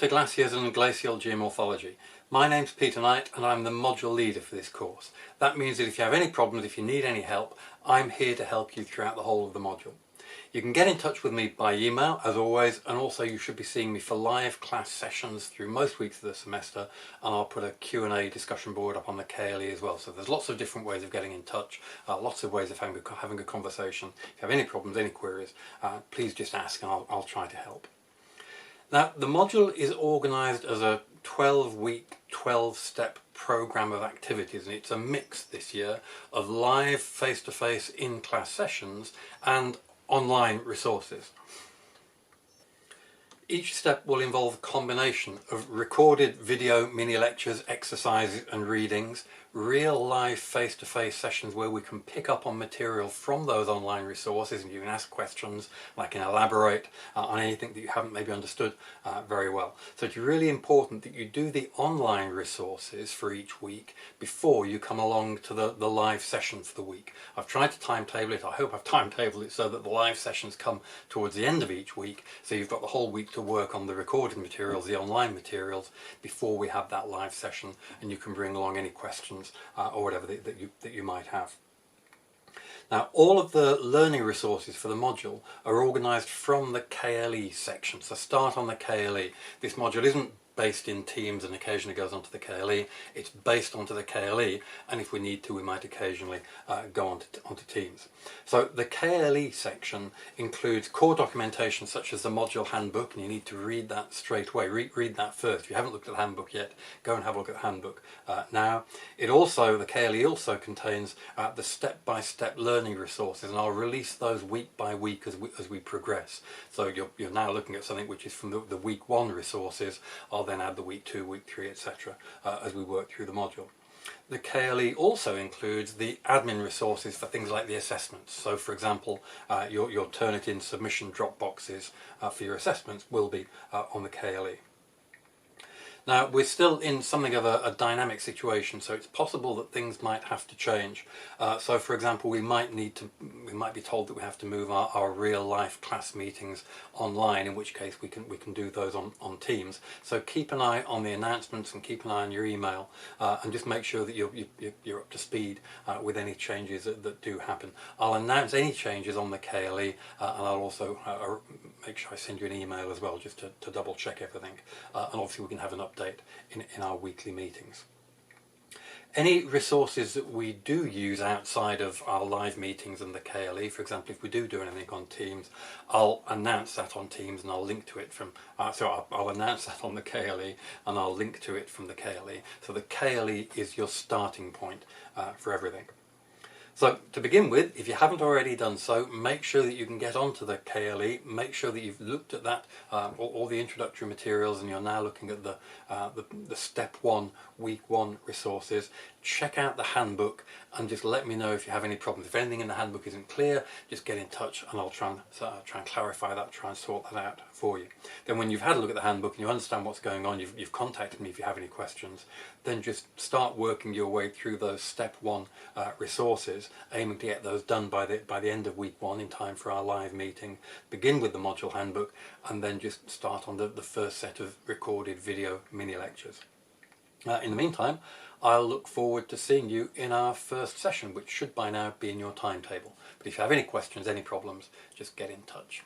to Glaciers and Glacial Geomorphology. My name's Peter Knight and I'm the module leader for this course. That means that if you have any problems, if you need any help, I'm here to help you throughout the whole of the module. You can get in touch with me by email as always, and also you should be seeing me for live class sessions through most weeks of the semester, and I'll put a Q&A discussion board up on the KLE as well. So there's lots of different ways of getting in touch, lots of ways of having a conversation. If you have any problems, any queries, please just ask and I'll try to help. Now, the module is organised as a 12-week, 12-step programme of activities, and it's a mix this year of live face-to-face in-class sessions and online resources. Each step will involve a combination of recorded video mini lectures, exercises and readings, real live face-to-face sessions where we can pick up on material from those online resources and you can ask questions, and I can elaborate on anything that you haven't maybe understood very well. So it's really important that you do the online resources for each week before you come along to the live session for the week. I've tried to timetable it. I hope I've timetabled it so that the live sessions come towards the end of each week, so you've got the whole week to work on the recorded materials, the online materials, before we have that live session, and you can bring along any questions or whatever that you might have. Now, all of the learning resources for the module are organised from the KLE section. So start on the KLE. This module isn't based in Teams and occasionally goes onto the KLE. It's based onto the KLE, and if we need to, we might occasionally go onto Teams. So the KLE section includes core documentation such as the module handbook, and you need to read that straight away. Read that first. If you haven't looked at the handbook yet, go and have a look at the handbook now. The KLE also contains the step-by-step learning resources, and I'll release those week by week as we progress. So you're now looking at something which is from the week 1 resources. I'll then add the week 2, week 3, etc. As we work through the module. The KLE also includes the admin resources for things like the assessments. So for example, your Turnitin submission drop boxes for your assessments will be on the KLE. Now, we're still in something of a dynamic situation, so it's possible that things might have to change. So for example, we might be told that we have to move our real life class meetings online, in which case we can do those on Teams. So keep an eye on the announcements and keep an eye on your email, and just make sure that you're up to speed with any changes that do happen. I'll announce any changes on the KLE, and I'll also make sure I send you an email as well, just to double check everything, and obviously we can have an update in our weekly meetings. Any resources that we do use outside of our live meetings and the KLE, for example, if we do anything on Teams, I'll announce that on Teams and I'll link to it from, I'll announce that on the KLE and I'll link to it from the KLE. So the KLE is your starting point for everything. So to begin with, if you haven't already done so, make sure that you can get onto the KLE, make sure that you've looked at that, all the introductory materials, and you're now looking at the step 1, week 1 resources. Check out the handbook and just let me know if you have any problems. If anything in the handbook isn't clear, just get in touch and I'll try and clarify that, try and sort that out for you. Then when you've had a look at the handbook and you understand what's going on, you've contacted me if you have any questions, then just start working your way through those step 1 resources, aiming to get those done by the end of week 1 in time for our live meeting. Begin with the module handbook and then just start on the first set of recorded video mini lectures. In the meantime, I'll look forward to seeing you in our first session, which should by now be in your timetable. But if you have any questions, any problems, just get in touch.